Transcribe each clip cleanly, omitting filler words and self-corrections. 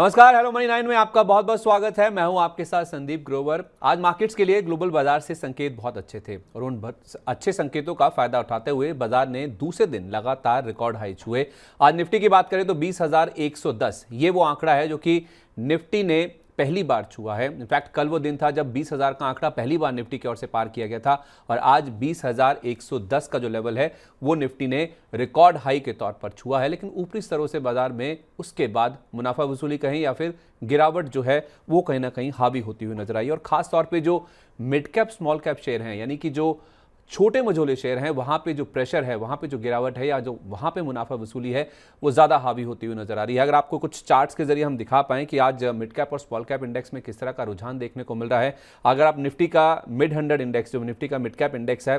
नमस्कार, hello money 9 में आपका बहुत बहुत स्वागत है। मैं हूं आपके साथ संदीप ग्रोवर। आज मार्केट्स के लिए ग्लोबल बाजार से संकेत बहुत अच्छे थे और उन अच्छे संकेतों का फायदा उठाते हुए बाजार ने दूसरे दिन लगातार रिकॉर्ड हाई छुए। आज निफ्टी की बात करें तो 20,110 ये वो आंकड़ा है जो कि निफ्टी ने पहली बार छुआ है। इनफैक्ट कल वो दिन था जब 20,000 का आंकड़ा पहली बार निफ्टी की ओर से पार किया गया था और आज 20,110 का जो लेवल है वो निफ्टी ने रिकॉर्ड हाई के तौर पर छुआ है। लेकिन ऊपरी स्तरों से बाजार में उसके बाद मुनाफा वसूली कहें या फिर गिरावट जो है वो कहीं ना कहीं हावी होती हुई नजर आई और खास तौर पर जो mid cap small cap share हैं, यानी कि जो छोटे मझोले शेयर हैं, वहां पे जो प्रेशर है, वहां पे जो गिरावट है या जो वहां पे मुनाफा वसूली है वो ज़्यादा हावी होती हुई नजर आ रही है। अगर आपको कुछ चार्ट्स के जरिए हम दिखा पाएं कि आज मिड कैप और स्मॉल कैप इंडेक्स में किस तरह का रुझान देखने को मिल रहा है। अगर आप निफ्टी का मिड 100 इंडेक्स, जो निफ्टी का मिड कैप इंडेक्स है,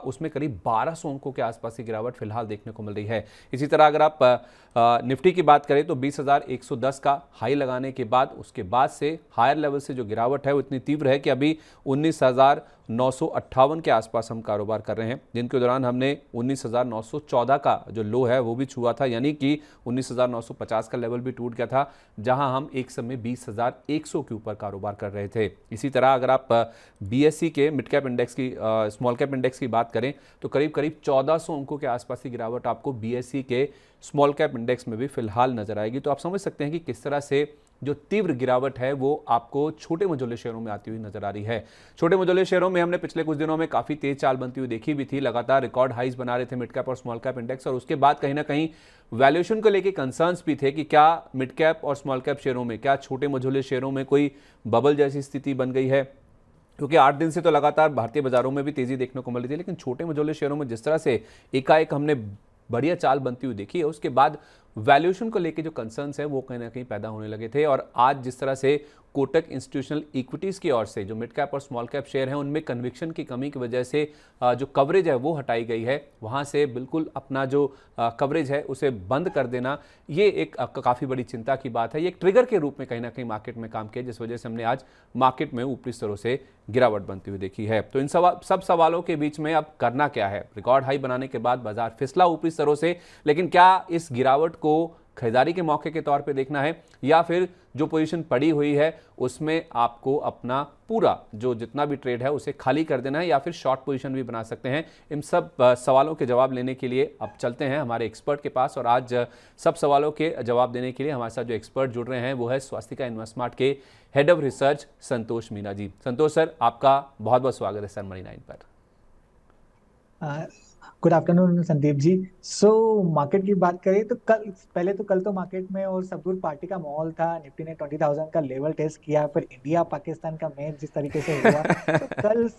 उसमें करीब 1200 अंकों के आसपास की गिरावट फिलहाल देखने को मिल रही है। इसी तरह अगर आप निफ्टी की बात करें तो 20,110 का हाई लगाने के बाद उसके बाद से हायर लेवल से जो गिरावट है वो इतनी तीव्र है कि अभी 19,958 के आसपास हम कारोबार कर रहे हैं, जिनके दौरान हमने 19,914 का जो लो है वो भी छुआ था, यानी कि 19,950 का लेवल भी टूट गया था, जहां हम एक समय 20,100 के ऊपर कारोबार कर रहे थे। इसी तरह अगर आप बीएसई के मिड कैप इंडेक्स की, स्मॉल कैप इंडेक्स की बात करें तो करीब करीब 1400 अंकों के आसपास की गिरावट आपको बीएसई के स्मॉल कैप इंडेक्स में भी फिलहाल नजर आएगी। तो आप समझ सकते हैं कि किस तरह से जो तीव्र गिरावट है वो आपको छोटे मझोले शेयरों में आती हुई नजर आ रही है। छोटे मझोले शेयरों में हमने पिछले कुछ दिनों में काफी तेज चाल बनती हुई देखी भी थी, लगातार रिकॉर्ड हाइज बना रहे थे मिड कैप और स्मॉल कैप इंडेक्स, और उसके बाद कहीं ना कहीं वैल्यूएशन को लेकर कंसर्न्स भी थे कि क्या मिड कैप और स्मॉल कैप शेयरों में, क्या छोटे मझोले शेयरों में कोई बबल जैसी स्थिति बन गई है, क्योंकि 8 दिन से तो लगातार भारतीय बाजारों में भी तेजी देखने को मिल रही थी। लेकिन छोटे मझोले शेयरों में जिस तरह से एकाएक हमने बढ़िया चाल बनती हुई देखी है, उसके बाद वैल्यूएशन को लेके जो कंसर्न्स है वो कहीं ना कहीं पैदा होने लगे थे। और आज जिस तरह से कोटक इंस्टीट्यूशनल इक्विटीज़ की ओर से जो मिड कैप और स्मॉल कैप शेयर हैं उनमें कन्विक्शन की कमी की वजह से जो कवरेज है वो हटाई गई है, वहाँ से बिल्कुल अपना जो कवरेज है उसे बंद कर देना, ये एक काफ़ी बड़ी चिंता की बात है। ये एक ट्रिगर के रूप में कहीं ना कहीं मार्केट में काम किया, जिस वजह से हमने आज मार्केट में ऊपरी स्तरों से गिरावट बनती हुई देखी है। तो इन सब सवालों के बीच में अब करना क्या है? रिकॉर्ड हाई बनाने के बाद बाजार फिसला ऊपरी स्तरों से, लेकिन क्या इस गिरावट को खरीदारी के मौके के तौर पे देखना है या फिर जो पोजीशन पड़ी हुई है उसमें आपको अपना पूरा जो जितना भी ट्रेड है उसे खाली कर देना है या फिर शॉर्ट पोजीशन भी बना सकते हैं? इन सब सवालों के जवाब लेने के लिए अब चलते हैं हमारे एक्सपर्ट के पास, और आज सब सवालों के जवाब देने के लिए हमारे साथ जो एक्सपर्ट जुड़ रहे हैं वो है स्वास्तिका इन्वेस्टमार्ट के head of research Santosh Meena ji. Santosh sir, आपका बहुत बहुत स्वागत है सर मनी 9 पर। Good afternoon Sandeep ji. Market की बात करें तो कल तो मार्केट में और सब दूर पार्टी का माहौल था। निफ्टी ने 20,000 का लेवल टेस्ट किया, फिर इंडिया पाकिस्तान का मैच जिस तरीके से हुआ तो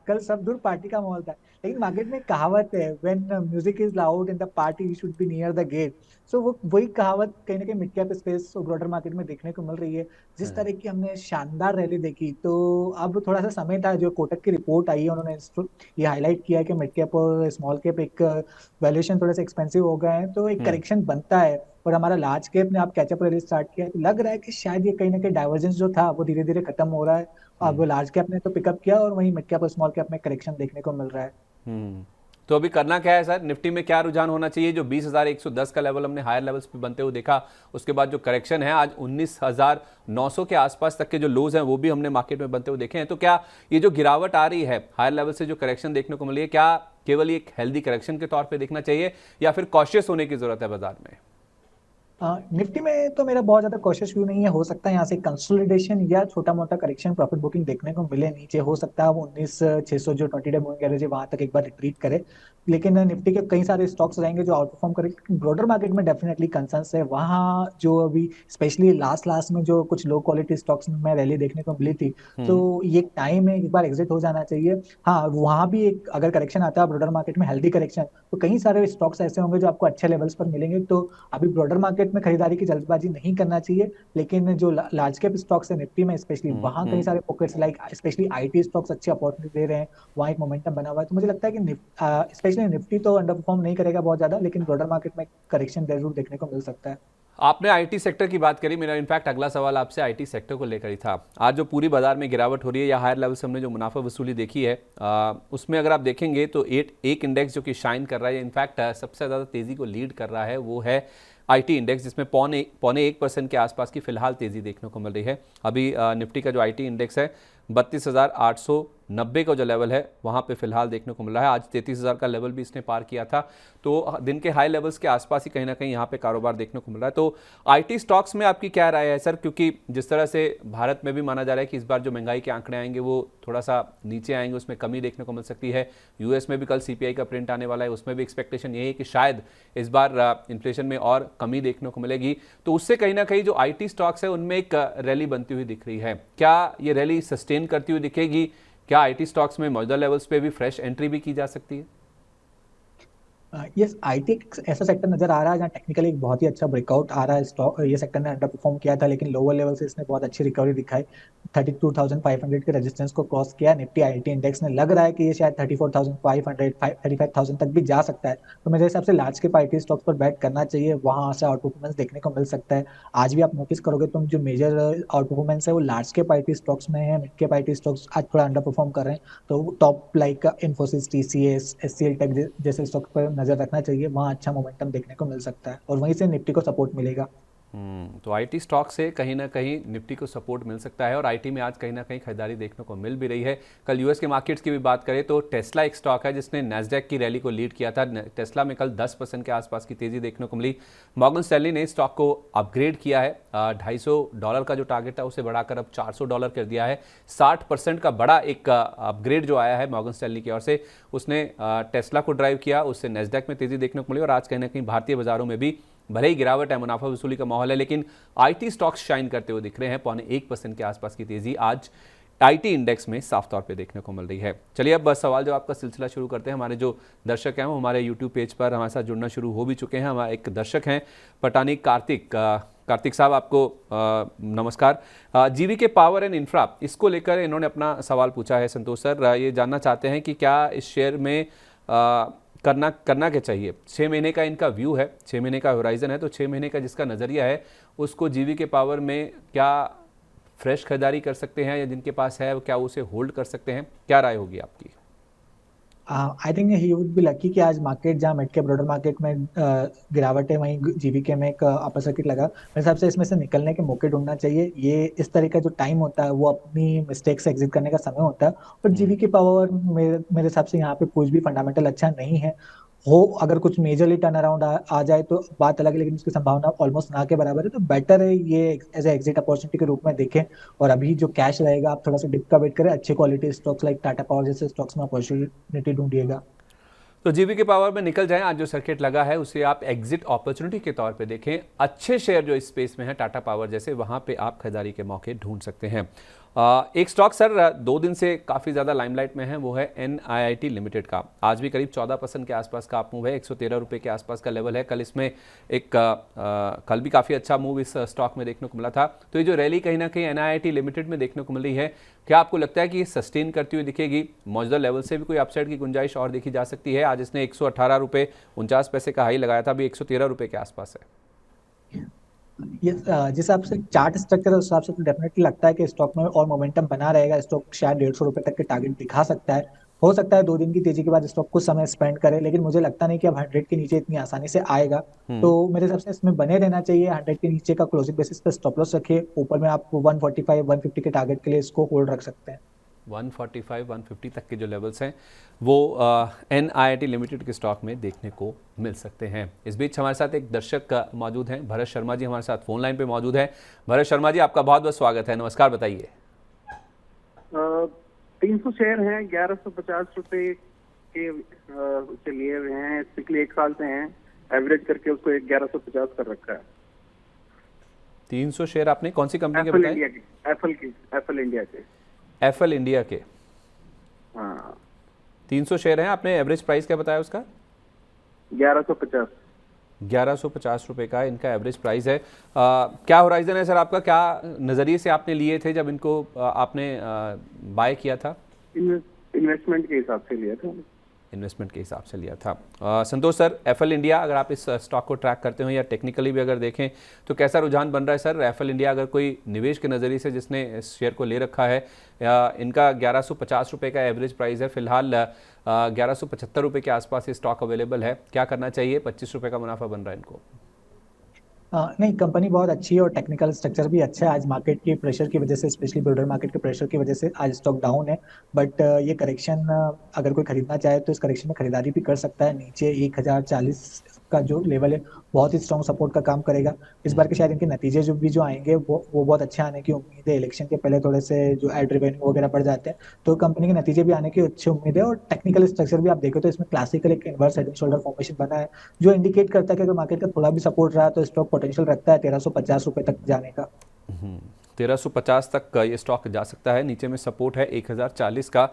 कल सब दूर पार्टी का माहौल था। लेकिन मार्केट में कहावत है, when music is loud in the party you should be near the gate. वो वही कहावत कहीं ना कहीं मिड कैप स्पेस और ब्रॉडर मार्केट में देखने को मिल रही है। जिस तरह की हमने शानदार रैली देखी, तो अब थोड़ा सा समय था, जो कोटक की रिपोर्ट आई है उन्होंने ये हाईलाइट किया है कि मिड कैप और स्मॉल कैप एक वैल्यूएशन थोड़े से एक्सपेंसिव हो गए हैं, तो एक करेक्शन बनता है। और हमारा लार्ज कैप ने आप कैचअप रैली स्टार्ट किया, तो लग रहा है कि शायद ये कहीं ना कहीं डाइवर्जेंस जो था वो धीरे धीरे खत्म हो रहा है। अब लार्ज कैप ने तो पिकअप किया और वहीं मिड कैप और स्मॉल कैप में करेक्शन देखने को मिल रहा है। तो अभी करना क्या है सर? निफ्टी में क्या रुझान होना चाहिए? जो 20,110 का लेवल हमने हायर लेवल्स पे बनते हुए देखा, उसके बाद जो करेक्शन है आज 19,900 के आसपास तक के जो लोज हैं वो भी हमने मार्केट में बनते हुए देखे हैं। तो क्या ये जो गिरावट आ रही है हायर लेवल से, जो करेक्शन देखने को मिली है, क्या केवल एक हेल्दी करेक्शन के तौर पर देखना चाहिए या फिर कॉशियस होने की जरूरत है बाजार में? निफ्टी में तो मेरा बहुत ज्यादा कॉशियस व्यू नहीं है। हो सकता है यहाँ से कंसोलिडेशन या छोटा मोटा करेक्शन, प्रॉफिट बुकिंग देखने को मिले नीचे। हो सकता है वो 19,600 जो 20 डे मूविंग एवरेज है वहां तक एक बार रिट्रीट करे। लेकिन निफ्टी के कई सारे स्टॉक्स रहेंगे जो आउट परफॉर्म करेंगे। ब्रॉडर मार्केट में डेफिनेटली कंसर्न्स है वहाँ, जो अभी स्पेशली लास्ट में जो कुछ लो क्वालिटी स्टॉक्स में रैली देखने को मिली थी, तो ये टाइम है एक बार एग्जिट हो जाना चाहिए। हाँ, वहाँ भी एक अगर करेक्शन आता है ब्रॉडर मार्केट में, हेल्दी करेक्शन, तो कई सारे स्टॉक्स ऐसे होंगे जो आपको अच्छे लेवल्स पर मिलेंगे। तो अभी ब्रॉडर मार्केट में खरीदारी की जल्दबाजी नहीं करना चाहिए। लेकिन जो लार्ज कैप स्टॉक्स है निफ्टी में स्पेशली, वहाँ कई सारे pockets like specially IT stocks अच्छी अपॉर्चुनिटी दे रहे हैं, वहाँ एक मोमेंटम बना हुआ है। तो मुझे लगता है कि स्पेशली निफ्टी तो अंडर परफॉर्म नहीं करेगा बहुत ज्यादा, लेकिन ब्रॉडर मार्केट में करेक्शन जरूर देखने को मिल सकता है। आपने आईटी सेक्टर की बात करी, मेरा इनफैक्ट अगला सवाल आपसे आईटी सेक्टर को लेकर ही था। आज जो पूरी बाजार में गिरावट हो रही है या हायर लेवल से हमने जो मुनाफा वसूली देखी है, उसमें अगर आप देखेंगे तो एक इंडेक्स जो कि शाइन कर रहा है, इनफैक्ट सबसे ज़्यादा तेज़ी को लीड कर रहा है, वो है आईटी इंडेक्स, जिसमें पौने 1% के आसपास की फिलहाल तेजी देखने को मिल रही है। अभी निफ्टी का जो आईटी इंडेक्स है 32,890 का जो लेवल है वहां पे फिलहाल देखने को मिल रहा है। आज 33,000 का लेवल भी इसने पार किया था, तो दिन के हाई लेवल्स के आसपास ही कहीं ना कहीं यहाँ पे कारोबार देखने को मिल रहा है। तो आईटी स्टॉक्स में आपकी क्या राय है सर, क्योंकि जिस तरह से भारत में भी माना जा रहा है कि इस बार जो महंगाई के आंकड़े आएंगे वो थोड़ा सा नीचे आएंगे, उसमें कमी देखने को मिल सकती है। यूएस में भी कल सीपीआई का प्रिंट आने वाला है, उसमें भी एक्सपेक्टेशन यही है कि शायद इस बार इन्फ्लेशन में और कमी देखने को मिलेगी, तो उससे कहीं ना कहीं जो आईटी स्टॉक्स है उनमें एक रैली बनती हुई दिख रही है। क्या ये रैली सस्टेन करती हुई दिखेगी? क्या आईटी स्टॉक्स में मौजूदा लेवल्स पे भी फ्रेश एंट्री भी की जा सकती है? यस, आईटी ऐसा सेक्टर नजर आ रहा है जहाँ टेक्निकली एक बहुत ही अच्छा ब्रेकआउट आ रहा है। स्टॉक ये सेक्टर ने अंडर परफॉर्म किया था, लेकिन लोअर लेवल से इसने बहुत अच्छी रिकवरी दिखाई। 32,500 के रेजिस्टेंस को क्रॉस किया निफ्टी आईटी इंडेक्स ने। लग रहा है कि ये शायद 34,500 35,000 तक भी जा सकता है। तो मेरे हिसाब से लार्ज कैप आईटी स्टॉक्स पर बैट करना चाहिए, वहां से आउट परफॉर्मेंस देखने को मिल सकता है। आज भी आप नोटिस करोगे तो जो मेजर आउट परफॉर्मेंस है वो लार्ज कैप आईटी स्टॉक्स में है। मिड कैप आईटी स्टॉक्स आज थोड़ा अंडर परफॉर्म कर रहे हैं, तो top like Infosys, TCS, HCL tech जैसे स्टॉक पर नजर रखना चाहिए। वहाँ अच्छा मोमेंटम देखने को मिल सकता है और वहीं से निफ्टी को सपोर्ट मिलेगा। तो आईटी स्टॉक से कहीं ना कहीं निफ्टी को सपोर्ट मिल सकता है और आईटी में आज कहीं ना कहीं खरीदारी देखने को मिल भी रही है। कल यूएस के मार्केट्स की भी बात करें तो टेस्ला एक स्टॉक है जिसने नैस्डैक की रैली को लीड किया था। टेस्ला में कल 10% के आसपास की तेजी देखने को मिली। मॉर्गन स्टैनली ने स्टॉक को अपग्रेड किया है, $250 का जो टारगेट था उसे बढ़ाकर अब $400 कर दिया है। 60% का बड़ा एक अपग्रेड जो आया है मॉर्गन स्टैनली की ओर से, उसने टेस्ला को ड्राइव किया, उससे नैस्डैक में तेजी देखने को मिली और आज कहीं ना कहीं भारतीय बाजारों में भी भले ही गिरावट है, मुनाफा वसूली का माहौल है, लेकिन आईटी स्टॉक्स शाइन करते हुए दिख रहे हैं। पौने 1% के आसपास की तेजी आज आईटी इंडेक्स में साफ तौर पे देखने को मिल रही है। चलिए अब सवाल जवाब का सिलसिला शुरू करते हैं। हमारे जो दर्शक हैं वो हमारे यूट्यूब पेज पर हमारे साथ जुड़ना शुरू हो भी चुके हैं। हमारे एक दर्शक हैं पटानी कार्तिक साहब, आपको नमस्कार। जीवीके पावर एंड इंफ्रा, इसको लेकर इन्होंने अपना सवाल पूछा है। संतोष सर ये जानना चाहते हैं कि क्या इस शेयर में करना क्या चाहिए। 6 महीने का इनका व्यू है, 6 महीने का होराइजन है, तो 6 महीने का जिसका नज़रिया है उसको जीवीके पावर में क्या फ्रेश खरीदारी कर सकते हैं या जिनके पास है क्या उसे होल्ड कर सकते हैं? क्या राय होगी आपकी? I think he would be lucky कि आज मार्केट जहाँ मिड कैप ब्रॉडर मार्केट में गिरावट है, वहीं जीवीके में एक अपर सर्किट लगा। मेरे हिसाब से इसमें से निकलने के मौके ढूंढना चाहिए। ये इस तरह का जो टाइम होता है वो अपनी मिस्टेक से एग्जिट करने का समय होता है। और जीवीके पावर मेरे हिसाब से यहाँ पे कुछ भी फंडामेंटल अच्छा नहीं है। हो अगर कुछ मेजरली टर्न अराउंड आ जाए तो बात अलग है, लेकिन उसकी संभावना ऑलमोस्ट ना के बराबर है। तो बेटर है ये एज ए एग्जिट अपॉर्चुनिटी के रूप में देखें। और अभी जो कैश रहेगा आप थोड़ा सा डिप का वेट करें, अच्छे quality stocks like Tata power जैसे स्टॉक्स में अपॉर्चुनिटी ढूंढिएगा। तो जीवीके पावर में निकल जाएं, आज जो सर्किट लगा है उसे आप एग्जिट अपॉर्चुनिटी के तौर पे देखें। अच्छे शेयर जो इस स्पेस में है टाटा पावर जैसे, वहां पे आप खरीदारी के मौके ढूंढ सकते हैं। एक स्टॉक सर 2 दिन से काफ़ी ज़्यादा लाइमलाइट में है, वो है NIIT लिमिटेड का। आज भी करीब 14% के आसपास का आप मूव है, 113 रुपये के आसपास का लेवल है। कल इसमें कल भी काफ़ी अच्छा मूव इस स्टॉक में देखने को मिला था। तो ये जो रैली कहीं ना कहीं NIIT लिमिटेड में देखने को मिल रही है, क्या आपको लगता है कि ये सस्टेन करती हुई दिखेगी? मौजूदा लेवल से भी कोई अपसाइड की गुंजाइश और देखी जा सकती है? आज इसने 118 रुपये 49 पैसे का हाई लगाया था, अभी 113 रुपये के आसपास है। ये जिस हिसाब से चार्ट स्ट्रक्चर है उस हिसाब से तो डेफिनेटली लगता है कि स्टॉक में और मोमेंटम बना रहेगा। स्टॉक शायद 150 रुपए तक के टारगेट दिखा सकता है। हो सकता है 2 दिन की तेजी के बाद स्टॉक कुछ समय स्पेंड करे, लेकिन मुझे लगता नहीं कि अब 100 के नीचे इतनी आसानी से आएगा। तो मेरे हिसाब से इसमें बने रहना चाहिए। 100 के नीचे का क्लोजिंग बेसिस पे स्टॉप लॉस रखिए। ऊपर में आप 145 150 के टारगेट के लिए इसको होल्ड रख सकते हैं। 145 150 तक के जो लेवल्स हैं वो NIIT लिमिटेड के स्टॉक में देखने को मिल सकते हैं। इस बीच हमारे साथ एक दर्शक मौजूद हैं, भरत शर्मा जी हमारे साथ फोन लाइन पे मौजूद हैं। भरत शर्मा जी, आपका बहुत बहुत स्वागत है, नमस्कार, बताइए। 300 शेयर हैं, 1150 रुपए के लिए हुए हैं, पिछले 1 साल से हैं। एवरेज करके उसको 1150 कर रखा है। 300 शेयर आपने कौन सी कंपनी के एप्पल बताए? इंडिया के, एप्पल इंडिया के। एफएल इंडिया के। हाँ, 300 शेयर हैं, आपने एवरेज प्राइस क्या बताया उसका? 1150। 1150 रुपये का इनका एवरेज प्राइस है। क्या होराइजन है सर आपका? क्या नज़रिए से आपने लिए थे जब इनको आपने बाय किया था? इन्वेस्टमेंट के हिसाब से लिया था। इन्वेस्टमेंट के हिसाब से लिया था। संतोष सर, एफएल इंडिया अगर आप इस स्टॉक को ट्रैक करते हो या टेक्निकली भी अगर देखें तो कैसा रुझान बन रहा है सर? एफएल इंडिया अगर कोई निवेश के नज़रिए से जिसने इस शेयर को ले रखा है, इनका 1150 रुपये का एवरेज प्राइस है, फिलहाल 1175 रुपये के आसपास ये स्टॉक अवेलेबल है, क्या करना चाहिए? 25 रुपये का मुनाफा बन रहा है इनको। नहीं, कंपनी बहुत अच्छी है और टेक्निकल स्ट्रक्चर भी अच्छा है। आज मार्केट की प्रेशर की वजह से, स्पेशली ब्रॉडर मार्केट के प्रेशर की वजह से आज स्टॉक डाउन है। बट ये करेक्शन, अगर कोई खरीदना चाहे तो इस करेक्शन में खरीदारी भी कर सकता है। नीचे 1040 का जो लेवल है बहुत ही स्ट्रॉन्ग सपोर्ट का काम करेगा। इस बार के शायद इनके नतीजे जो आएंगे वो बहुत अच्छे आने की उम्मीद है। इलेक्शन के पहले थोड़े से जो एड रेवेन्यू वगैरह बढ़ जाते हैं, तो कंपनी के नतीजे भी आने की अच्छी उम्मीद है। और टेक्निकल स्ट्रक्चर भी आप देखो तो इसमें क्लासिकल एक inverse head and shoulder formation बना है, जो इंडिकेट करता है कि अगर मार्केट का थोड़ा भी सपोर्ट रहा तो स्टॉक पोटेंशियल रखता है 1350 रुपए तक जाने का। 1350 तक ये स्टॉक जा सकता है। नीचे में सपोर्ट है 1040 का।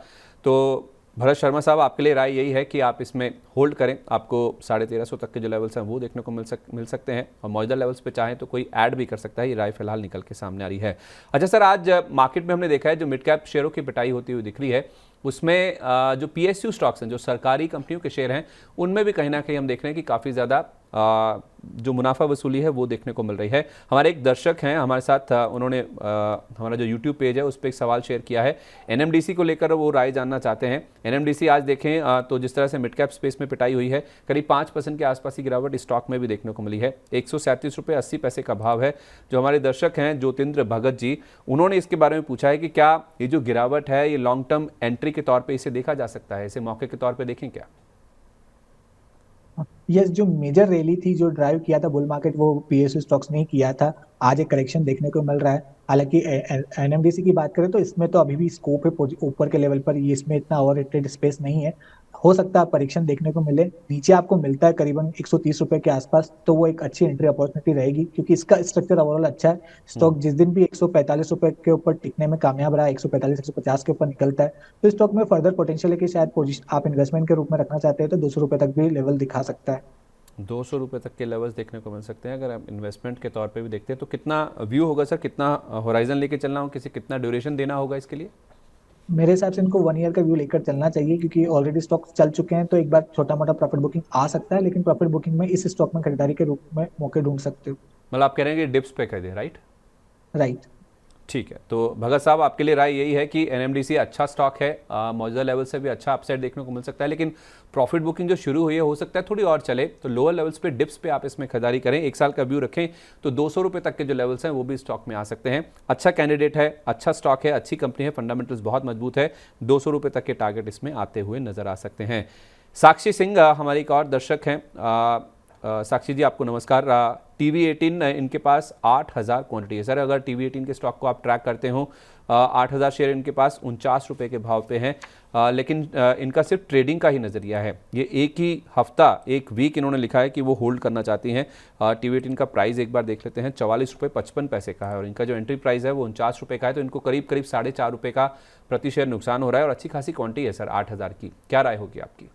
तो भरत शर्मा साहब, आपके लिए राय यही है कि आप इसमें होल्ड करें। आपको 1350 तक के जो लेवल्स हैं वो देखने को मिल सकते हैं, और मौजूदा लेवल्स पे चाहें तो कोई ऐड भी कर सकता है। ये राय फिलहाल निकल के सामने आ रही है। अच्छा सर, आज मार्केट में हमने देखा है जो मिड कैप शेयरों की पिटाई होती हुई दिख रही है, उसमें जो PSU स्टॉक्स हैं, जो सरकारी कंपनियों के शेयर हैं, उनमें भी कहीं ना कहीं हम देख रहे हैं कि काफ़ी ज़्यादा जो मुनाफा वसूली है वो देखने को मिल रही है। हमारे एक दर्शक हैं हमारे साथ, उन्होंने हमारा जो YouTube पेज है उस पर एक सवाल शेयर किया है। NMDC को लेकर वो राय जानना चाहते हैं। NMDC आज देखें तो जिस तरह से मिड कैप स्पेस में पिटाई हुई है, करीब 5% के आसपास की गिरावट स्टॉक में भी देखने को मिली है। 137 रुपये 80 पैसे का भाव है। जो हमारे दर्शक हैं ज्योतिंद्र भगत जी, उन्होंने इसके बारे में पूछा है कि क्या ये जो गिरावट है ये लॉन्ग टर्म एंट्री के तौर पर इसे देखा जा सकता है, इसे मौके के तौर पर देखें क्या? यस, जो मेजर रैली थी जो ड्राइव किया था बुल मार्केट, वो PSU स्टॉक्स ने किया था। आज एक करेक्शन देखने को मिल रहा है। हालांकि NMDC की बात करें तो इसमें तो अभी भी स्कोप है ऊपर के लेवल पर, ये इसमें इतना ओवर रेटेड स्पेस नहीं है। हो सकता है परीक्षण देखने को मिले। नीचे आपको मिलता है करीबन 130 रुपए के आसपास, तो वो एक अच्छी एंट्री अपॉर्चुनिटी रहेगी, क्योंकि इसका स्ट्रक्चर ओवरऑल अच्छा है। स्टॉक जिस दिन भी 145 रुपए के ऊपर टिकने में कामयाब रहा, 145 150 के ऊपर निकलता है, तो स्टॉक में फर्दर पोटेंशियल है कि शायद पोजीशन आप इन्वेस्टमेंट के रूप में रखना चाहते हैं तो 200 रुपए तक भी लेवल दिखा सकता है। 200 रुपये तक के लेवल्स देखने को मिल सकते हैं। अगर आप इन्वेस्टमेंट के तौर पे भी देखते हैं तो कितना व्यू होगा सर, कितना होराइजन लेके चलना होगा, किसी कितना ड्यूरेशन देना होगा इसके लिए? मेरे हिसाब से इनको 1 ईयर का व्यू लेकर चलना चाहिए, क्योंकि ऑलरेडी स्टॉक चल चुके हैं, तो एक बार छोटा मोटा प्रॉफिट बुकिंग आ सकता है, लेकिन प्रॉफिट बुकिंग में इस स्टॉक में खरीदारी के रूप में मौके ढूंढ सकते हो। मतलब आप कह रहे हैं कि डिप्स पे कर दे, राइट? राइट। ठीक है, तो भगत साहब आपके लिए राय यही है कि NMDC अच्छा स्टॉक है, मौजूदा लेवल से भी अच्छा अपसाइड देखने को मिल सकता है, लेकिन प्रॉफिट बुकिंग जो शुरू हुई है हो सकता है थोड़ी और चले, तो लोअर लेवल्स पे डिप्स पे आप इसमें खरीदारी करें। 1 साल का व्यू रखें तो 200 रुपये तक के जो लेवल्स हैं वो भी स्टॉक में आ सकते हैं। अच्छा कैंडिडेट है, अच्छा स्टॉक है, अच्छी कंपनी है, फंडामेंटल्स बहुत मजबूत है। 200 रुपये तक के टारगेट इसमें आते हुए नजर आ सकते हैं। साक्षी सिंह हमारी एक और दर्शक हैं। साक्षी जी, आपको नमस्कार। TV18 इनके पास 8000 क्वांटिटी है। सर, अगर TV18 के स्टॉक को आप ट्रैक करते हो, 8000 शेयर इनके पास 49 रुपये के भाव पे हैं, लेकिन इनका सिर्फ ट्रेडिंग का ही नज़रिया है। ये एक ही हफ्ता, एक वीक इन्होंने लिखा है कि वो होल्ड करना चाहती हैं। TV18 का प्राइस एक बार देख लेते हैं, 44 रुपये 55 पैसे का है, और इनका जो एंट्री प्राइस है वो 49 रुपये का है। तो इनको करीब करीब 4.5 रुपये का प्रति शेयर नुकसान हो रहा है, और अच्छी खासी क्वांटिटी है सर 8000 की। क्या राय होगी आपकी?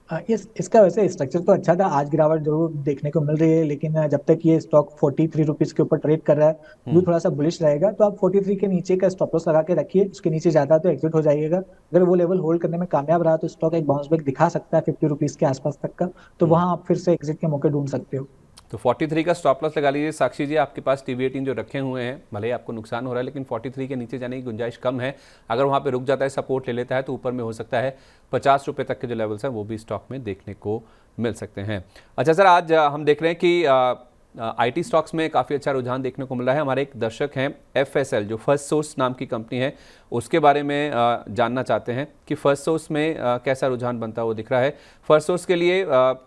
इसका वैसे स्ट्रक्चर तो अच्छा था। आज गिरावट जरूर देखने को मिल रही है, लेकिन जब तक ये स्टॉक 43 रुपीज के ऊपर ट्रेड कर रहा है, व्यू थोड़ा सा बुलिश रहेगा। तो आप 43 के नीचे का स्टॉप लॉस लगा के रखिए, उसके नीचे ज्यादा तो एग्जिट हो जाइएगा। अगर वो लेवल होल्ड करने में कामयाब रहा तो स्टॉक एक बाउंस बैक दिखा सकता है 50 रुपीज के आसपास तक का, तो वहां आप फिर से एग्जिट के मौके ढूंढ सकते हो। तो 43 का स्टॉप लॉस लगा लीजिए। साक्षी जी, आपके पास TV18 जो रखे हुए हैं, भले ही आपको नुकसान हो रहा है, लेकिन 43 के नीचे जाने की गुंजाइश कम है। अगर वहाँ पे रुक जाता है, सपोर्ट ले लेता है, तो ऊपर में हो सकता है 50 रुपये तक के जो लेवल्स हैं वो भी स्टॉक में देखने को मिल सकते हैं। अच्छा सर, आज हम देख रहे हैं कि IT स्टॉक्स में काफ़ी अच्छा रुझान देखने को मिल रहा है। हमारे एक दर्शक हैं FSL, जो फर्स्ट सोर्स नाम की कंपनी है, उसके बारे में जानना चाहते हैं कि फर्स्ट सोर्स में कैसा रुझान बनता है वो दिख रहा है। फर्स्ट सोर्स के लिए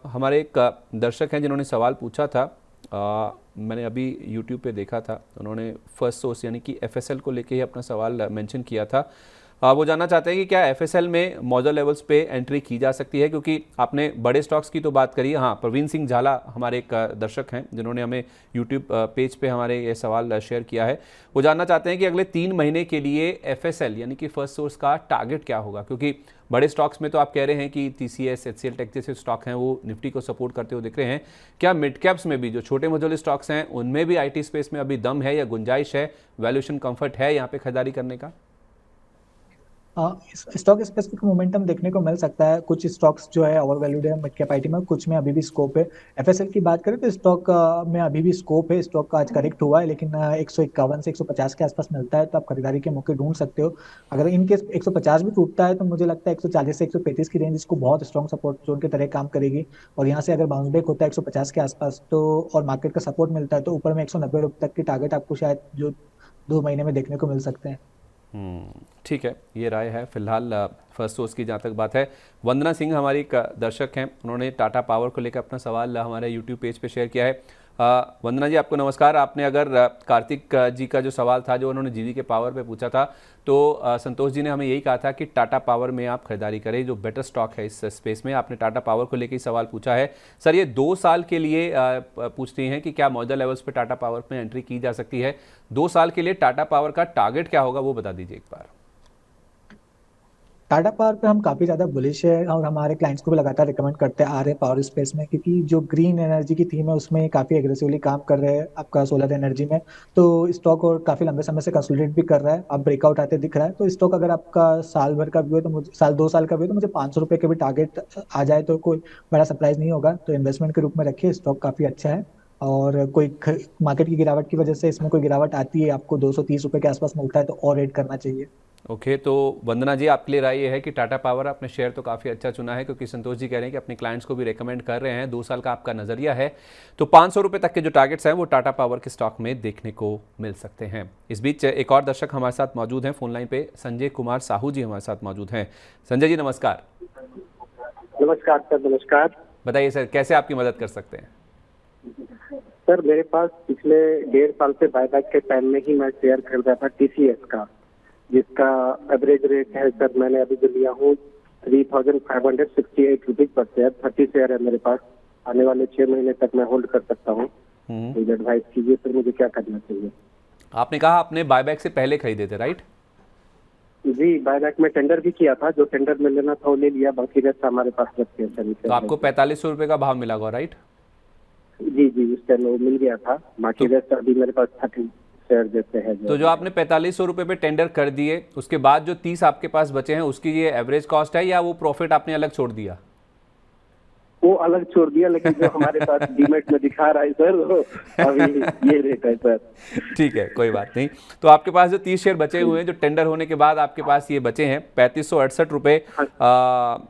हमारे एक दर्शक हैं जिन्होंने सवाल पूछा था, मैंने अभी YouTube पे देखा था, उन्होंने फर्स्ट सोर्स यानी कि FSL को लेके ही अपना सवाल मेंशन किया था। वो जानना चाहते हैं कि क्या FSL में मौजूदा लेवल्स पे एंट्री की जा सकती है, क्योंकि आपने बड़े स्टॉक्स की तो बात करी। हाँ, प्रवीण सिंह झाला हमारे एक दर्शक हैं जिन्होंने हमें YouTube पेज पे हमारे ये सवाल शेयर किया है। वो जानना चाहते हैं कि अगले 3 महीने के लिए FSL यानी कि फर्स्ट सोर्स का टारगेट क्या होगा, क्योंकि बड़े स्टॉक्स में तो आप कह रहे हैं कि TCS, HCL टेक जैसे स्टॉक हैं वो निफ्टी को सपोर्ट करते हुए दिख रहे हैं। क्या मिड कैप्स में भी जो छोटे मझोले स्टॉक्स हैं उनमें भी IT स्पेस में अभी दम है या गुंजाइश है, वैल्यूएशन कंफर्ट है यहाँ पे खरीदारी करने का? स्टॉक स्पेसिफिक मोमेंटम देखने को मिल सकता है। कुछ स्टॉक्स जो है ओवर वैल्यूड है मिड कैप आईटी में, कुछ में अभी भी स्कोप है। एफएसएल की बात करें तो स्टॉक में अभी भी स्कोप है। स्टॉक का आज करेक्ट हुआ है, लेकिन 151 से 150 के आसपास मिलता है तो आप खरीदारी के मौके ढूंढ सकते हो। अगर इनकेस 150 भी टूटता है तो मुझे लगता है 140 से 135 की रेंज इसको बहुत स्ट्रॉन्ग सपोर्ट जोन की तरह काम करेगी। और यहाँ से अगर बाउंस बैक होता है 150 के आसपास तो, और मार्केट का सपोर्ट मिलता है तो ऊपर में 190 रुपये तक की टारगेट आपको शायद जो 2 महीने में देखने को मिल सकते हैं। ठीक है, ये राय है फिलहाल फर्स्ट सोर्स की। जहाँ तक बात है, वंदना सिंह हमारी एक दर्शक हैं, उन्होंने टाटा पावर को लेकर अपना सवाल हमारे यूट्यूब पेज पे शेयर किया है। वंदना जी, आपको नमस्कार। आपने अगर कार्तिक जी का जो सवाल था जो उन्होंने जीवी के पावर पे पूछा था, तो संतोष जी ने हमें यही कहा था कि टाटा पावर में आप खरीदारी करें, जो बेटर स्टॉक है इस स्पेस में। आपने टाटा पावर को लेकर ही सवाल पूछा है। सर, ये 2 साल के लिए पूछती हैं कि क्या मौजूदा लेवल्स पे टाटा पावर में एंट्री की जा सकती है। 2 साल के लिए टाटा पावर का टारगेट क्या होगा वो बता दीजिए एक बार। टाटा पावर पे हम काफी ज्यादा बुलिश है और हमारे क्लाइंट्स को भी लगातार रिकमेंड करते आ रहे हैं पावर स्पेस में, क्योंकि जो ग्रीन एनर्जी की थीम है उसमें काफी एग्रेसिवली काम कर रहे हैं आपका सोलर एनर्जी में। तो स्टॉक और काफी लंबे समय से कंसोलिडेट भी कर रहा है, अब ब्रेकआउट आते दिख रहा है। तो स्टॉक अगर आपका साल भर का व्यू है तो मुझे 2 साल का व्यू है तो मुझे 500 रुपए के भी टारगेट आ जाए तो कोई बड़ा सरप्राइज नहीं होगा। तो इन्वेस्टमेंट के रूप में रखिए, स्टॉक काफी अच्छा है। और कोई मार्केट की गिरावट की वजह से इसमें कोई गिरावट आती है, आपको 230 रुपए के आसपास मिलता है तो और रेट करना चाहिए। ओके, तो वंदना जी, आपके लिए राय ये है कि टाटा पावर आपने शेयर तो काफ़ी अच्छा चुना है, क्योंकि संतोष जी कह रहे हैं कि अपने क्लाइंट्स को भी रेकमेंड कर रहे हैं। 2 साल का आपका नज़रिया है, तो 500 रुपये तक के जो टारगेट्स हैं वो टाटा पावर के स्टॉक में देखने को मिल सकते हैं। इस बीच एक और दर्शक हमारे साथ मौजूद हैं फोन लाइन पे, संजय कुमार साहू जी हमारे साथ मौजूद हैं। संजय जी, नमस्कार। नमस्कार सर। नमस्कार। बताइए सर, कैसे आपकी मदद कर सकते हैं। सर, मेरे पास पिछले 1.5 साल से बायबैक के टाइम में ही मैं शेयर खरीदा था टीसीएस का, जिसका एवरेज रेट है सर, मैंने अभी जो लिया हूँ 3568 रुपीज पर शेयर। 30 शेयर है मेरे पास। आने वाले 6 महीने तक मैं होल्ड कर सकता हूँ। मुझे एडवाइस कीजिए सर, मुझे क्या करना चाहिए। आपने कहा आपने बायबैक से पहले खरीदे थे, राइट? जी, बायबैक में टेंडर भी किया था, जो टेंडर में लेना था वो ले लिया, बाकी रेस्ट हमारे पास रखते हैं सर। तो आपको 4500 रुपये का भाव मिला होगा, राइट? जी जी, उस टाइम वो मिल गया था, बाकी रेस्ट अभी मेरे पास 30 शेयर देते हैं। तो जो आपने 4500 रुपये पे टेंडर कर दिए, उसके बाद जो 30 आपके पास बचे हैं, उसकी ये एवरेज कॉस्ट है या वो प्रॉफिट आपने अलग छोड़ दिया? वो अलग छोड़ दिया, लेकिन जो हमारे पास डीमेट में दिखा रहा है सर, वो अभी ये रेट है सर। ठीक है, कोई बात नहीं। तो आपके पास जो 30 शेयर बचे हुए हैं, जो टेंडर होने के बाद आपके पास ये बचे हैं 3568 रुपये।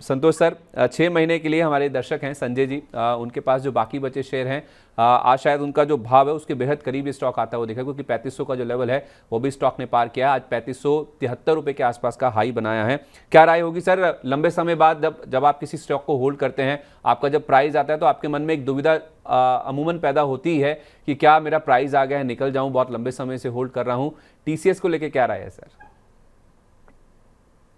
संतोष सर, 6 महीने के लिए हमारे दर्शक हैं संजय जी, उनके पास जो बाकी बचे शेयर हैं, आज शायद उनका जो भाव है उसके बेहद करीब स्टॉक आता है वो देखा, क्योंकि 3500 का जो लेवल है वो भी स्टॉक ने पार किया। आज 3573 रुपये के आसपास का हाई बनाया है। क्या राय होगी सर, लंबे समय बाद जब आप किसी स्टॉक को होल्ड करते हैं, आपका जब प्राइस आता है तो आपके मन में एक दुविधा अमूमन पैदा होती है कि क्या मेरा प्राइस आ गया है, निकल जाऊं, बहुत लंबे समय से होल्ड कर रहा हूं। टीसीएस को लेकर क्या राय है सर?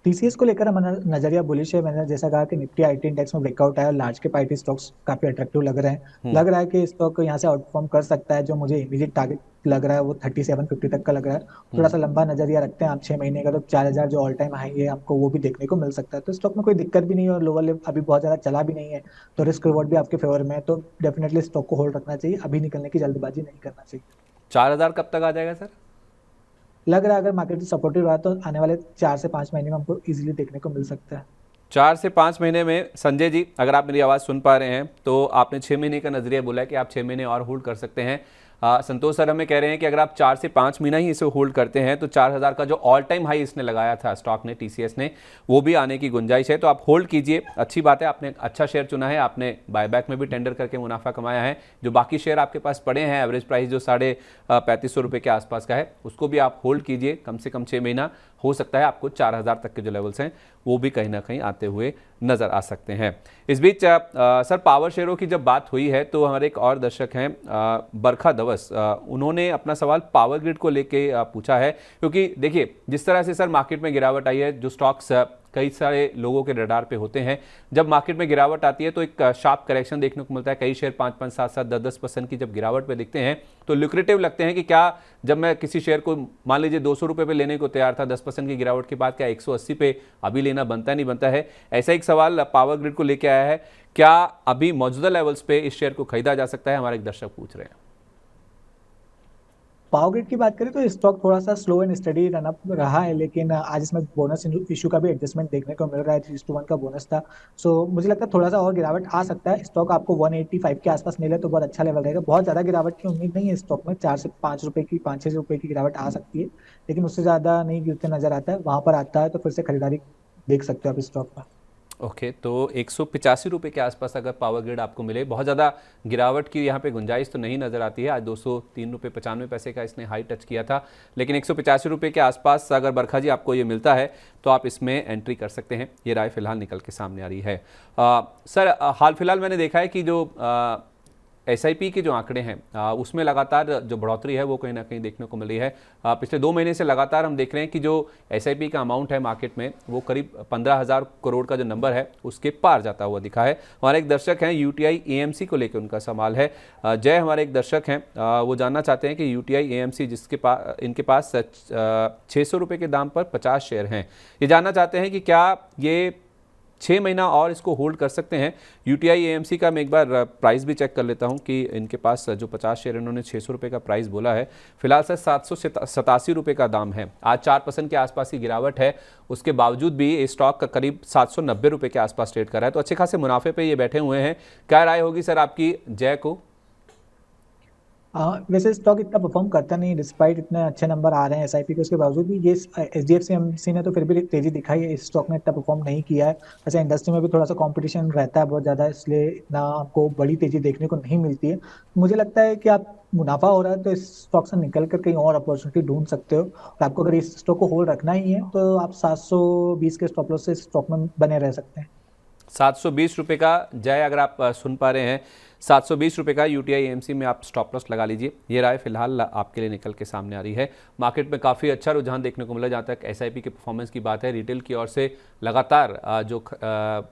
टीसीएस को लेकर हमारा नजरिया बुलिश है। मैंने जैसा कहा कि निफ्टी आईटी इंडेक्स में ब्रेकआउट आया, लार्ज कैप आईटी स्टॉक्स काफी अट्रैक्टिव लग रहे हैं। लग रहा है कि स्टॉक यहाँ से आउटफॉर्म कर सकता है। जो मुझे इमीडिएट टारगेट लग रहा है वो 3750 तक का लग रहा है। थोड़ा सा लंबा नजरिया रखते हैं आप 6 महीने का, तो 4000 जो ऑल टाइम हाई है आपको वो भी देखने को मिल सकता है। तो स्टॉक में कोई दिक्कत भी नहीं है और लोअर लेवल अभी बहुत ज्यादा चला भी नहीं है, तो रिस्क रिवॉर्ड भी आपके फेवर में है। तो डेफिनेटली स्टॉक को होल्ड रखना चाहिए, अभी निकलने की जल्दबाजी नहीं करना चाहिए। 4000 कब तक आ जाएगा सर? लग रहा है अगर मार्केट सपोर्टिव रहा तो आने वाले 4 से 5 महीने में हमको इजीली देखने को मिल सकता है। 4 से 5 महीने में। संजय जी, अगर आप मेरी आवाज़ सुन पा रहे हैं तो आपने 6 महीने का नजरिया बोला है कि आप 6 महीने और होल्ड कर सकते हैं। संतोष सर हमें कह रहे हैं कि अगर आप 4 से 5 महीना ही इसे होल्ड करते हैं तो 4000 का जो ऑल टाइम हाई इसने लगाया था स्टॉक ने, टीसीएस ने, वो भी आने की गुंजाइश है। तो आप होल्ड कीजिए, अच्छी बात है, आपने अच्छा शेयर चुना है, आपने बायबैक में भी टेंडर करके मुनाफा कमाया है। जो बाकी शेयर आपके पास पड़े हैं, एवरेज प्राइस जो 3550 रुपये के आसपास का है, उसको भी आप होल्ड कीजिए। कम से कम 6 महीना हो सकता है आपको 4000 तक के जो लेवल्स हैं वो भी कहीं ना कहीं आते हुए नज़र आ सकते हैं। इस बीच सर, पावर शेयरों की जब बात हुई है तो हमारे एक और दर्शक हैं बरखा दवस, उन्होंने अपना सवाल पावर ग्रिड को लेके पूछा है। क्योंकि देखिए, जिस तरह से सर मार्केट में गिरावट आई है, जो स्टॉक्स कई सारे लोगों के रडार पे होते हैं, जब मार्केट में गिरावट आती है तो एक शार्प करेक्शन देखने को मिलता है। कई शेयर 5-5, 7-7, 10-10% की जब गिरावट पे दिखते हैं तो लुक्रेटिव लगते हैं कि क्या, जब मैं किसी शेयर को मान लीजिए 200 रुपये पे लेने को तैयार था 10% की गिरावट के बाद, क्या 180 पे अभी लेना बनता नहीं बनता है? ऐसा एक सवाल पावर ग्रिड को लेके आया है। क्या अभी मौजूदा लेवल्स पे इस शेयर को खरीदा जा सकता है? हमारे एक दर्शक पूछ रहे हैं। पावर ग्रिड की बात करें तो स्टॉक थोड़ा सा slow and study run up रहा है, लेकिन आज इसमें बोनस इशू का भी एडजस्टमेंट देखने को मिल रहा है। 3:1 का बोनस था, सो मुझे लगता है थोड़ा सा और गिरावट आ सकता है। स्टॉक आपको 185 के आसपास मिले तो बहुत अच्छा लेवल रहेगा। बहुत ज्यादा गिरावट की उम्मीद नहीं है स्टॉक में, 4 से 5 रुपए की, 5-6 रुपए की गिरावट आ सकती है, लेकिन उससे ज्यादा नहीं गिरते नजर आता है। वहां पर आता है तो फिर से खरीदारी देख सकते हो आप स्टॉक पर। ओके, तो 185 रुपये के आसपास अगर पावर ग्रिड आपको मिले, बहुत ज़्यादा गिरावट की यहाँ पे गुंजाइश तो नहीं नज़र आती है। आज 203 रुपये 95 पैसे का इसने हाई टच किया था, लेकिन 185 रुपये के आसपास अगर बरखा जी आपको ये मिलता है तो आप इसमें एंट्री कर सकते हैं। ये राय फिलहाल निकल के सामने आ रही है। सर, हाल फिलहाल मैंने देखा है कि जो एसआईपी के जो आंकड़े हैं उसमें लगातार जो बढ़ोतरी है वो कहीं ना कहीं देखने को मिल रही है। पिछले 2 महीने से लगातार हम देख रहे हैं कि जो एसआईपी का अमाउंट है मार्केट में वो करीब 15,000 करोड़ का जो नंबर है उसके पार जाता हुआ दिखा है। हमारे एक दर्शक हैं, यूटीआई एएमसी को लेकर उनका सवाल है। जय, हमारे एक दर्शक हैं, वो जानना चाहते हैं कि यूटीआई एएमसी जिसके पास इनके पास 600 रुपये के दाम पर 50 शेयर हैं, ये जानना चाहते हैं कि क्या ये 6 महीना और इसको होल्ड कर सकते हैं। यूटीआई एएमसी का मैं एक बार प्राइस भी चेक कर लेता हूं कि इनके पास जो 50 शेयर इन्होंने 600 रुपये का प्राइस बोला है, फिलहाल सर 787 रुपये का दाम है। आज 4% के आसपास की गिरावट है, उसके बावजूद भी ये स्टॉक करीब 790 रुपये के आसपास ट्रेड कर रहा है, तो अच्छे खासे मुनाफे पे ये बैठे हुए हैं। क्या राय होगी सर आपकी जय को? वैसे स्टॉक इतना परफॉर्म करता नहीं, डिस्पाइट इतने अच्छे नंबर आ रहे हैं एसआईपी के, उसके बावजूद भी ये एचडीएफसी ने तो फिर भी तेजी दिखाई है। इस स्टॉक ने इतना परफॉर्म नहीं किया है। वैसे इंडस्ट्री में भी थोड़ा सा कंपटीशन रहता है बहुत ज़्यादा, इसलिए इतना आपको बड़ी तेजी देखने को नहीं मिलती है। मुझे लगता है कि आप मुनाफा हो रहा है तो इस स्टॉक से निकल कर कहीं और अपॉर्चुनिटी ढूंढ सकते हो, और आपको अगर इस स्टॉक को होल्ड रखना ही है तो आप 720 के स्टॉप लॉस से स्टॉक में बने रह सकते हैं। 720 रुपये का जय, अगर आप सुन पा रहे हैं, 720 रुपये का यूटीआई एएमसी में आप स्टॉप लॉस लगा लीजिए। ये राय फिलहाल आपके लिए निकल के सामने आ रही है। मार्केट में काफ़ी अच्छा रुझान देखने को मिला। जहाँ तक एसआईपी के परफॉर्मेंस की बात है, रिटेल की ओर से लगातार जो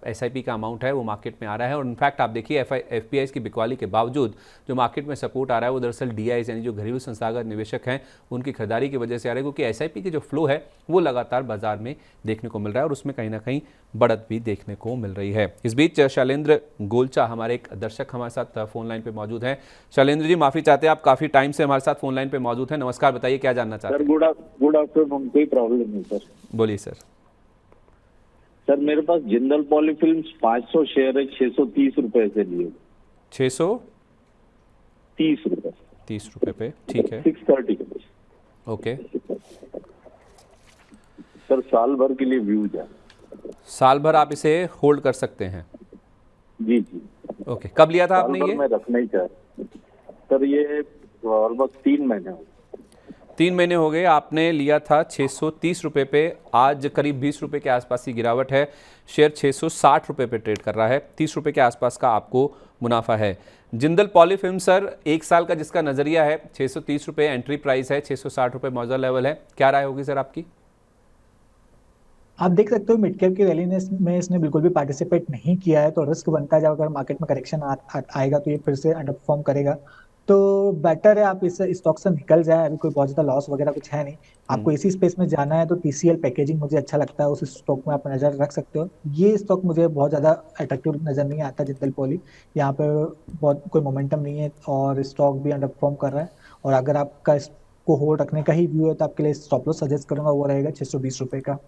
एसआईपी का अमाउंट है वो मार्केट में आ रहा है, और इनफैक्ट आप देखिए एफपीआईज की बिकवाली के बावजूद जो मार्केट में सपोर्ट आ रहा है वो दरअसल डीआईज यानी जो घरेलू संस्थागत निवेशक हैं उनकी खरीदारी की वजह से आ रहा है, क्योंकि एसआईपी की जो फ्लो है वो लगातार बाजार में देखने को मिल रहा है और उसमें कहीं ना कहीं बढ़त भी देखने को मिल रही है। इस बीच शैलेंद्र गोलचा हमारे एक दर्शक हमारे साथ फोन लाइन पे मौजूद हैं। शैलेंद्र जी, माफी चाहते हैं, आप काफी टाइम से हमारे साथ फोन लाइन पे मौजूद हैं। नमस्कार, बताइए क्या जानना चाहते हैं? Sir good afternoon. कोई प्रॉब्लम नहीं सर। बोलिए सर। सर मेरे पास जिंदल पॉली फिल्म्स 500 शेयर है, 630 रुपए से लिए। 630 रुपए 30 रुपए पे, ठीक है। 630 के। ओके सर साल भर के लिए व्यूज है। साल भर आप इसे होल्ड कर सकते हैं? जी जी। ओके, कब लिया था आपने ये? मैं रखना ही चाह सर, ये ऑलमोस्ट 3 महीने हो 3 महीने हो गए। आपने लिया था 630 रुपये पे, आज करीब 20 रुपये के आसपास की गिरावट है। शेयर 660 रुपये पे ट्रेड कर रहा है, 30 रुपये के आसपास का आपको मुनाफा है। जिंदल पॉली फिल्म सर, 1 साल का जिसका नज़रिया है, 630 रुपये एंट्री प्राइस है, 660 रुपये मौजूदा लेवल है। क्या राय होगी सर आपकी? आप देख सकते हो मिड कैप की रैली में इसने बिल्कुल भी पार्टिसिपेट नहीं किया है, तो रिस्क बनता है जब अगर मार्केट में करेक्शन आएगा तो ये फिर से अंडर परफॉर्म करेगा। तो बेटर है आप इस स्टॉक से निकल जाए। अभी कोई बहुत ज्यादा लॉस वगैरह कुछ है नहीं। आपको इसी स्पेस में जाना है तो टीसीएल पैकेजिंग मुझे अच्छा लगता है, उस स्टॉक में आप नजर रख सकते हो। ये स्टॉक मुझे बहुत ज्यादा अट्रैक्टिव नजर नहीं आता। जिंदल पॉली यहाँ पे बहुत कोई मोमेंटम नहीं है और स्टॉक भी अंडर परफॉर्म कर रहा है, और अगर आपका इसको होल्ड रखने का ही व्यू है तो आपके लिए स्टॉप लॉस सजेस्ट करूंगा, वो रहेगा 620 रुपये का।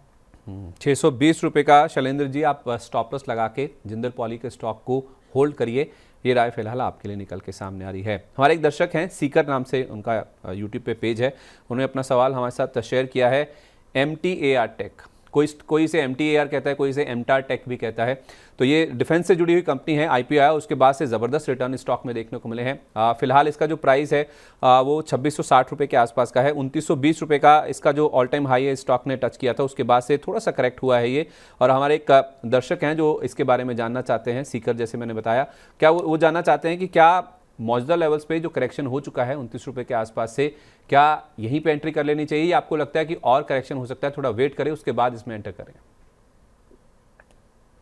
620 रुपये का शैलेंद्र जी, आप स्टॉप लॉस लगा के जिंदल पॉली के स्टॉक को होल्ड करिए। ये राय फिलहाल आपके लिए निकल के सामने आ रही है। हमारे एक दर्शक हैं, सीकर नाम से उनका यूट्यूब पे पेज है, उन्होंने अपना सवाल हमारे साथ शेयर किया है। MTAR टेक, कोई इसे MTAR कहता है, कोई इसे MTAR टेक भी कहता है। तो ये डिफेंस से जुड़ी हुई कंपनी है। IPO आया, उसके बाद से ज़बरदस्त रिटर्न स्टॉक में देखने को मिले हैं। फिलहाल इसका जो प्राइस है वो 2660 रुपये के आसपास का है। 2920 रुपये का इसका जो ऑल टाइम हाई है स्टॉक ने टच किया था, उसके बाद से थोड़ा सा करेक्ट हुआ है ये। और हमारे एक दर्शक हैं जो इसके बारे में जानना चाहते हैं, सीकर, जैसे मैंने बताया, क्या वो जानना चाहते हैं कि क्या मौजूदा लेवल्स पे जो करेक्शन हो चुका है 29 रुपये के आसपास से, क्या यहीं पे एंट्री कर लेनी चाहिए, या आपको लगता है कि और करेक्शन हो सकता है, थोड़ा वेट करें उसके बाद इसमें एंटर करें?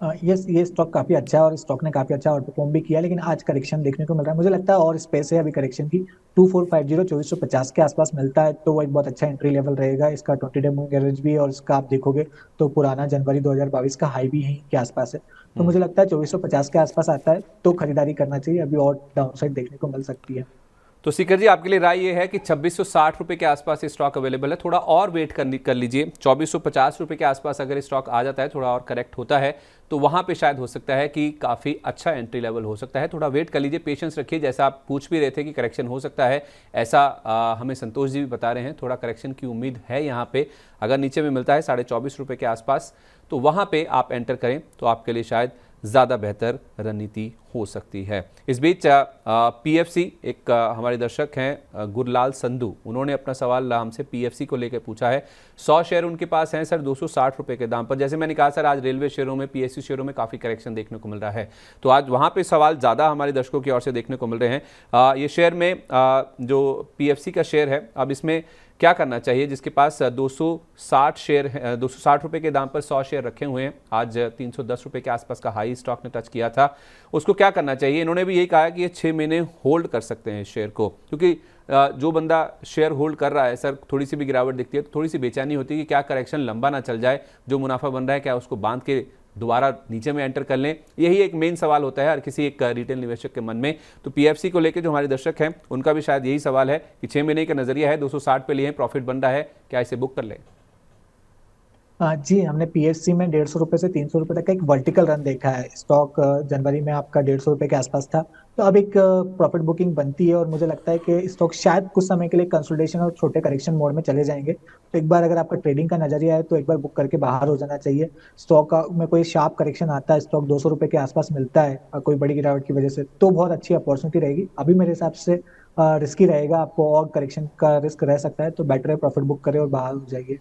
ये स्टॉक काफी अच्छा है और स्टॉक ने काफी अच्छा आउट परफॉर्म भी किया, लेकिन आज करेक्शन देखने को मिल रहा है। मुझे लगता है और स्पेस है अभी करेक्शन की। 2450 2450 के आसपास मिलता है तो वो एक बहुत अच्छा एंट्री लेवल रहेगा। इसका 20 डे मूविंग एवरेज भी, और इसका आप देखोगे तो पुराना जनवरी 2022 का हाई भी यहीं के आसपास है। तो मुझे लगता है 2450 के आसपास आता है तो खरीदारी करना चाहिए। अभी और डाउनसाइड देखने को मिल सकती है। तो शिखर जी, आपके लिए राय ये है कि 2660 रुपए के आसपास ये स्टॉक अवेलेबल है, थोड़ा और वेट कर लीजिए। 2450 रुपए के आसपास अगर स्टॉक आ जाता है, थोड़ा और करेक्ट होता है, तो वहां पे शायद हो सकता है कि काफ़ी अच्छा एंट्री लेवल हो सकता है। थोड़ा वेट कर लीजिए, पेशेंस रखिए। जैसा आप पूछ भी रहे थे कि करेक्शन हो सकता है, ऐसा हमें संतोष जी भी बता रहे हैं, थोड़ा करेक्शन की उम्मीद है यहाँ पे। अगर नीचे में मिलता है 24.5 रुपए के आसपास, तो वहाँ पे आप एंटर करें तो आपके लिए शायद ज़्यादा बेहतर रणनीति हो सकती है। इस बीच पीएफसी, एक हमारे दर्शक हैं गुरलाल संधू, उन्होंने अपना सवाल हमसे पीएफसी को लेकर पूछा है। 100 शेयर उनके पास हैं सर 260 रुपए के दाम पर। जैसे मैंने कहा सर, आज रेलवे शेयरों में, पीएसयू शेयरों में काफ़ी करेक्शन देखने को मिल रहा है, तो आज वहाँ पे सवाल ज़्यादा हमारे दर्शकों की ओर से देखने को मिल रहे हैं। ये शेयर में जो पीएफसी का शेयर है, अब इसमें क्या करना चाहिए? जिसके पास 260 शेयर है, 260 रुपए के दाम पर 100 शेयर रखे हुए हैं, आज 310 रुपए के आसपास का हाई स्टॉक ने टच किया था, उसको क्या करना चाहिए? इन्होंने भी यही कहा कि ये 6 महीने होल्ड कर सकते हैं शेयर को, क्योंकि जो बंदा शेयर होल्ड कर रहा है सर, थोड़ी सी भी गिरावट दिखती है तो थोड़ी सी बेचैनी होती है कि क्या करेक्शन लंबा ना चल जाए, जो मुनाफा बन रहा है क्या उसको बांध के दोबारा नीचे में एंटर कर लें। यही एक मेन सवाल होता है हर किसी एक रिटेल निवेशक के मन में। तो पीएफसी को लेकर जो हमारे दर्शक हैं, उनका भी शायद यही सवाल है कि 6 महीने का नजरिया है, 260 पे लिए, प्रॉफिट बन रहा है, क्या इसे बुक कर लें? जी, हमने पीएससी में 150 रुपए से 300 रुपए तक का एक वर्टिकल रन देखा है। स्टॉक जनवरी में आपका 150 रुपए के आसपास था, तो अब एक प्रॉफिट बुकिंग बनती है और मुझे लगता है कि स्टॉक शायद कुछ समय के लिए कंसोलिडेशन और छोटे करेक्शन मोड में चले जाएंगे। तो एक बार अगर आपका ट्रेडिंग का नजरिया है तो एक बार बुक करके बाहर हो जाना चाहिए। स्टॉक में कोई शार्प करेक्शन आता है, स्टॉक 200 रुपए के आसपास मिलता है कोई बड़ी गिरावट की वजह से, तो बहुत अच्छी अपॉर्चुनिटी रहेगी। अभी मेरे हिसाब से रिस्की रहेगा, आपको और करेक्शन का रिस्क रह सकता है, तो बेटर है प्रॉफिट बुक करें और बाहर हो जाइए।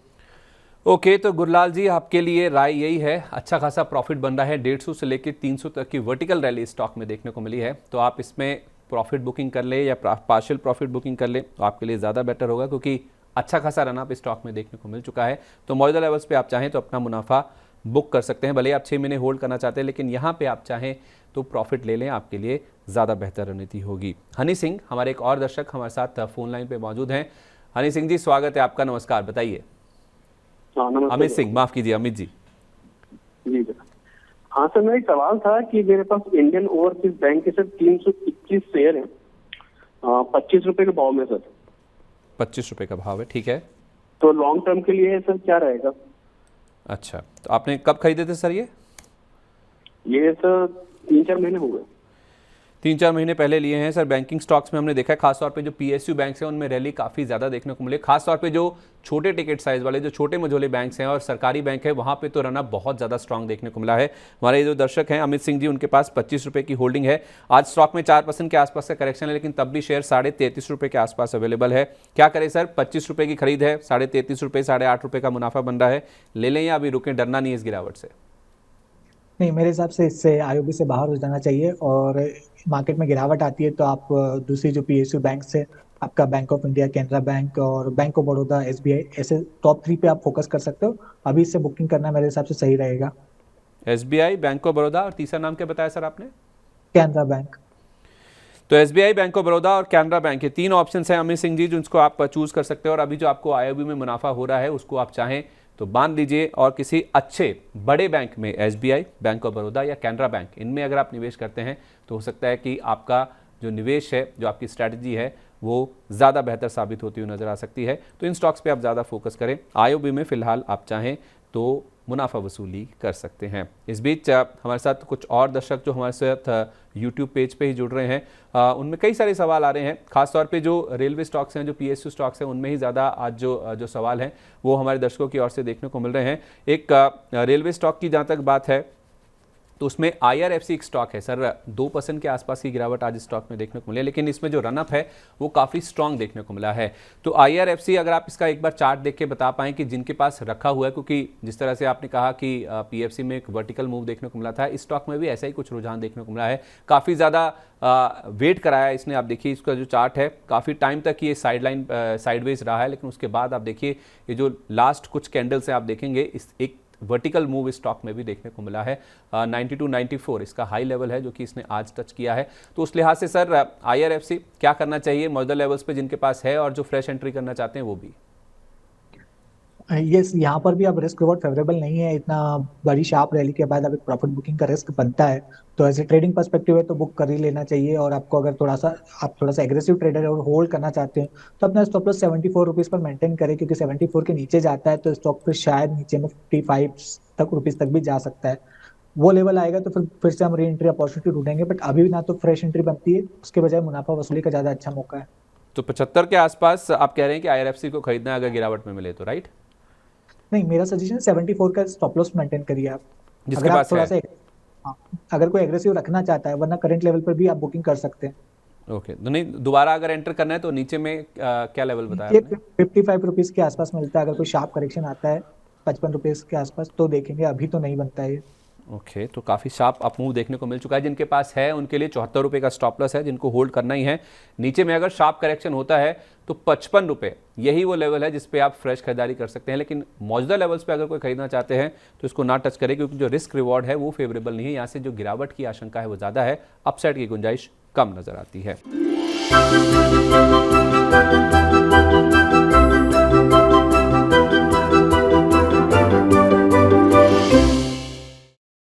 ओके, तो गुरलाल जी, आपके लिए राय यही है, अच्छा खासा प्रॉफिट बन रहा है, 150 से लेकर 300 तक की वर्टिकल रैली स्टॉक में देखने को मिली है, तो आप इसमें प्रॉफिट बुकिंग कर ले या पार्शियल प्रॉफिट बुकिंग कर ले तो आपके लिए ज़्यादा बेटर होगा, क्योंकि अच्छा खासा रन अप स्टॉक में देखने को मिल चुका है। तो मौजूदा लेवल्स पे आप चाहें तो अपना मुनाफा बुक कर सकते हैं, भले आप 6 महीने होल्ड करना चाहते हैं, लेकिन यहाँ पे आप चाहें तो प्रॉफिट ले लें, आपके लिए ज़्यादा बेहतर रणनीति होगी। हनी सिंह, हमारे एक और दर्शक हमारे साथ फोन लाइन पर मौजूद हैं। हनी सिंह जी, स्वागत है आपका, नमस्कार, बताइए। अमित सिंह, माफ कीजिए, अमित जी। जी सर। हाँ सर, मेरा एक सवाल था कि मेरे पास इंडियन ओवरसीज बैंक के सर 321 शेयर हैं, 25 रुपए के भाव में सर। 25 रुपए का भाव है, ठीक है। तो लॉन्ग टर्म के लिए सर क्या रहेगा? अच्छा, तो आपने कब खरीदे थे सर ये सर 3-4 महीने हो गए। 3-4 महीने पहले लिए हैं सर। बैंकिंग स्टॉक्स में हमने देखा है, खासतौर पे जो पीएसयू बैंक्स हैं उनमें रैली काफ़ी ज़्यादा देखने को मिले, खासतौर पे जो छोटे टिकट साइज वाले, जो छोटे मझोले बैंक्स हैं और सरकारी बैंक है, वहाँ पे तो रनअप बहुत ज़्यादा स्ट्रांग देखने को मिला है। हमारे जो दर्शक हैं अमित सिंह जी, उनके पास 25 रुपये की होल्डिंग है। आज स्टॉक में 4% के आसपास का करेक्शन है, लेकिन तब भी शेयर 33.5 रुपये के आसपास अवेलेबल है। क्या करें सर? 25 रुपये की खरीद है, 33.5 रुपये, 8.5 रुपये का मुनाफा बन रहा है, ले लें या अभी रुकें? डरना नहीं है इस गिरावट से? नहीं, मेरे हिसाब से इससे आईओबी से बाहर हो जाना चाहिए, और मार्केट में गिरावट आती है तो आप दूसरी जो पीएसयू बैंक से, आपका bank of India, Canara bank और बैंक ऑफ बड़ौदा, एसबीआई, ऐसे टॉप 3 पे आप फोकस कर सकते हो। अभी इससे बुकिंग करना मेरे हिसाब से सही रहेगा। एसबीआई, बैंक ऑफ बड़ौदा और तीसरा नाम क्या बताया सर आपने? कैनरा बैंक। तो एसबीआई, बैंक ऑफ बड़ौदा और कैनरा बैंक, ये 3 ऑप्शन हैं अमित सिंह जी, जिनको आप चूज कर सकते हो। और अभी जो आपको आईओबी में मुनाफा हो रहा है उसको आप चाहें तो बांध दीजिए, और किसी अच्छे बड़े बैंक में, एसबीआई, बैंक ऑफ बड़ौदा या कैनरा बैंक, इनमें अगर आप निवेश करते हैं तो हो सकता है कि आपका जो निवेश है, जो आपकी स्ट्रैटेजी है, वो ज़्यादा बेहतर साबित होती हुई नजर आ सकती है। तो इन स्टॉक्स पे आप ज़्यादा फोकस करें। आईओबी में फिलहाल आप चाहें तो मुनाफा वसूली कर सकते हैं। इस बीच हमारे साथ कुछ और दर्शक जो हमारे साथ यूट्यूब पेज पे ही जुड़ रहे हैं, उनमें कई सारे सवाल आ रहे हैं, खासतौर पे जो रेलवे स्टॉक्स हैं, जो पीएसयू स्टॉक्स हैं, उनमें ही ज़्यादा आज जो सवाल हैं वो हमारे दर्शकों की ओर से देखने को मिल रहे हैं। एक रेलवे स्टॉक की जहाँ तक बात है तो उसमें आईआरएफसी एक स्टॉक है सर, 2% के आसपास की गिरावट आज स्टॉक में देखने को मिली है, लेकिन इसमें जो रनअप है वो काफ़ी स्ट्रांग देखने को मिला है। तो आईआरएफसी, अगर आप इसका एक बार चार्ट देख के बता पाएं कि जिनके पास रखा हुआ है, क्योंकि जिस तरह से आपने कहा कि पीएफसी में एक वर्टिकल मूव देखने को मिला था, इस स्टॉक में भी ऐसा ही कुछ रुझान देखने को मिला है, काफ़ी ज़्यादा वेट कराया इसने। आप देखिए इसका जो चार्ट है, काफ़ी टाइम तक ये साइडवेज रहा है, लेकिन उसके बाद आप देखिए ये जो लास्ट कुछ कैंडल्स हैं आप देखेंगे, इस एक वर्टिकल मूव स्टॉक में भी देखने को मिला है। 92-94 इसका हाई लेवल है जो कि इसने आज टच किया है। तो उस लिहाज से सर आईआरएफसी क्या करना चाहिए मौजूदा लेवल्स पे जिनके पास है, और जो फ्रेश एंट्री करना चाहते हैं वो भी? यस, यहाँ पर भी अब रिस्क रिवॉर्ड फेवरेबल नहीं है। इतना बड़ी शार्प रैली के बाद अब एक प्रॉफिट बुकिंग का रिस्क बनता है, तो ऐसे ट्रेडिंग पर्सपेक्टिव है तो बुक कर ही लेना चाहिए। और आपको अगर आप थोड़ा सा एग्रेसिव ट्रेडर है और होल्ड करना चाहते हैं तो अपना stop loss 74 rupees per maintain करें, क्योंकि 74 के नीचे जाता है तो स्टॉक फिर शायद नीचे में 55 तक रुपीज तक भी जा सकता है। वो लेवल आएगा तो फिर से हम री एंट्री अपॉर्चुनिटी ढूंढेंगे, बट अभी भी ना तो फ्रेश एंट्री बनती है, उसके बजाय मुनाफा वसूली का ज्यादा अच्छा मौका है। तो 75 के आसपास आप कह रहे हैं कि IRFC को खरीदना है अगर गिरावट में मिले तो, राइट? नहीं, मेरा सजेशन 74 का स्टॉप लॉस मेंटेन करिए आप। जिसके अगर आप पास थोड़ा है। सा हाँ, अगर कोई एग्रेसिव रखना चाहता है, वरना करंट लेवल पर भी आप बुकिंग कर सकते हैं। ओके, तो नहीं, दोबारा अगर एंटर करना है तो नीचे में क्या लेवल बताया ये आपने? 55 रुपीज के आसपास मिलता है। अगर कोई शार्प करेक्शन आता है 55 रुपीज के आसपास तो देखेंगे, अभी तो नहीं बनता है ये। ओके, तो काफ़ी शार्प अप मूव देखने को मिल चुका है। जिनके पास है उनके लिए 74 रुपये का स्टॉप लॉस है, जिनको होल्ड करना ही है। नीचे में अगर शार्प करेक्शन होता है तो 55 रुपये, यही वो लेवल है जिस पे आप फ्रेश खरीदारी कर सकते हैं। लेकिन मौजूदा लेवल्स पे अगर कोई खरीदना चाहते हैं तो इसको ना टच करें, क्योंकि जो रिस्क रिवॉर्ड है वो फेवरेबल नहीं है। यहाँ से जो गिरावट की आशंका है वो ज़्यादा है, अपसाइड की गुंजाइश कम नज़र आती है।